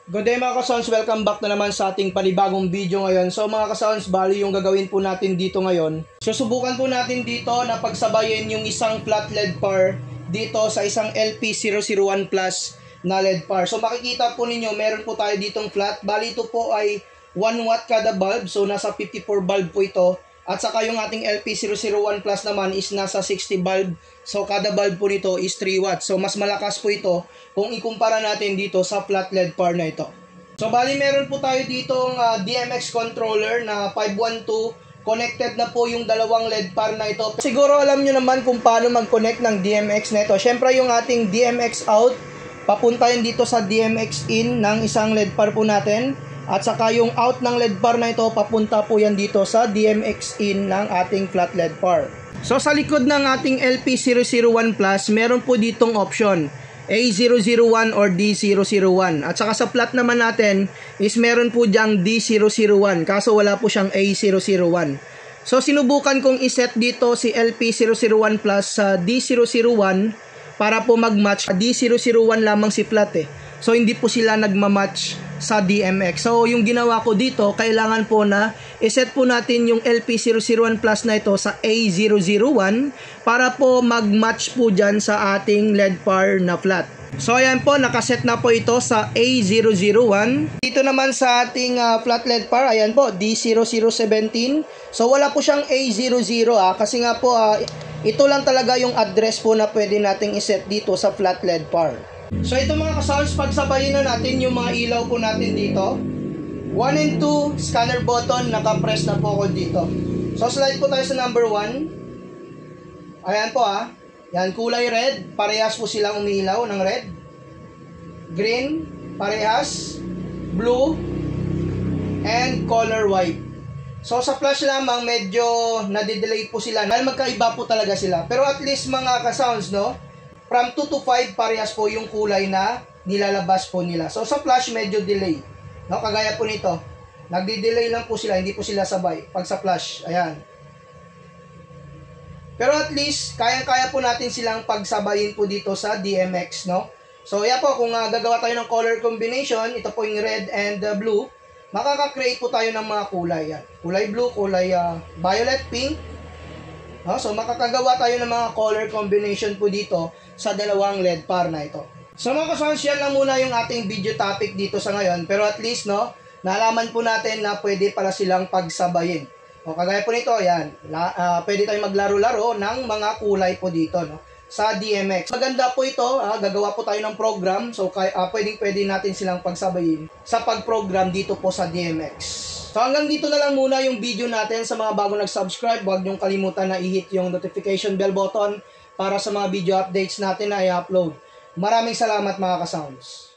Good day mga ka-sounds, welcome back na naman sa ating panibagong video ngayon. So mga ka-sounds, bali yung gagawin po natin dito ngayon, susubukan po natin dito na pagsabayin yung isang flat LED par dito sa isang LP001 Plus na LED par. So makikita po ninyo, meron po tayo ditong flat. Bali ito po ay 1 watt kada bulb, so nasa 54 bulb po ito. At saka yung ating LP001 Plus naman is nasa 60 bulb. So kada bulb po nito is 3 watts. So mas malakas po ito kung ikumpara natin dito sa flat LED par na ito. So bali meron po tayo ditong DMX controller na 512. Connected na po yung dalawang LED par na ito. Siguro alam nyo naman kung paano mag-connect ng DMX na ito. Syempre yung ating DMX out, papunta yun dito sa DMX in ng isang LED par po natin. At saka yung out ng LED par na ito, papunta po yan dito sa DMX in ng ating flat LED par. So sa likod ng ating LP001 Plus, meron po ditong option A001 or D001. At saka sa flat naman natin is meron po diyang D001, kaso wala po siyang A001. So sinubukan kong iset dito si LP001 Plus sa D001 para po mag-match. D001 lamang si flat So hindi po sila nagma-match sa DMX. So yung ginawa ko dito, kailangan po na iset po natin yung LP001 Plus na ito sa A001 para po mag-match po dyan sa ating LED par na flat. So ayan po, nakaset na po ito sa A001. Dito naman sa ating flat LED par, ayan po, D0017. So wala po siyang A00 kasi nga po ito lang talaga yung address po na pwede nating iset dito sa flat LED par. So ito mga ka-sounds, pagsabayin na natin yung mga ilaw po natin dito. 1 and 2, scanner button, naka-press na po ako dito. So slide po tayo sa number 1. Ayan po Yan, kulay red, parehas po silang umilaw ng red. Green, parehas. Blue, and color white. So sa flash lamang, medyo nadidelay po sila. Dahil magkaiba po talaga sila. Pero at least mga ka-sounds, no? From 2 to 5, parehas po yung kulay na nilalabas po nila. So sa flash, medyo delay. No? Kagaya po nito. Nagdi-delay lang po sila, hindi po sila sabay. Pag sa flash, ayan. Pero at least, kaya-kaya po natin silang pagsabayin po dito sa DMX, no? So yan po, kung gagawa tayo ng color combination, ito po yung red and blue, makaka-create po tayo ng mga kulay. Yan. Kulay blue, kulay violet, pink. No? So makakagawa tayo ng mga color combination po dito sa dalawang LED par na ito. So mga ka-sounds, yan lang muna yung ating video topic dito sa ngayon. Pero at least, no, nalaman po natin na pwede pala silang pagsabayin. O kagaya po nito, yan, pwede tayong maglaro-laro ng mga kulay po dito, no, sa DMX. Maganda po ito, gagawa po tayo ng program. So pwede natin silang pagsabayin sa pag-program dito po sa DMX. So hanggang dito na lang muna yung video natin. Sa mga bagong nag-subscribe, huwag niyong kalimutan na i-hit yung notification bell button para sa mga video updates natin na i-upload. Maraming salamat mga ka-sounds.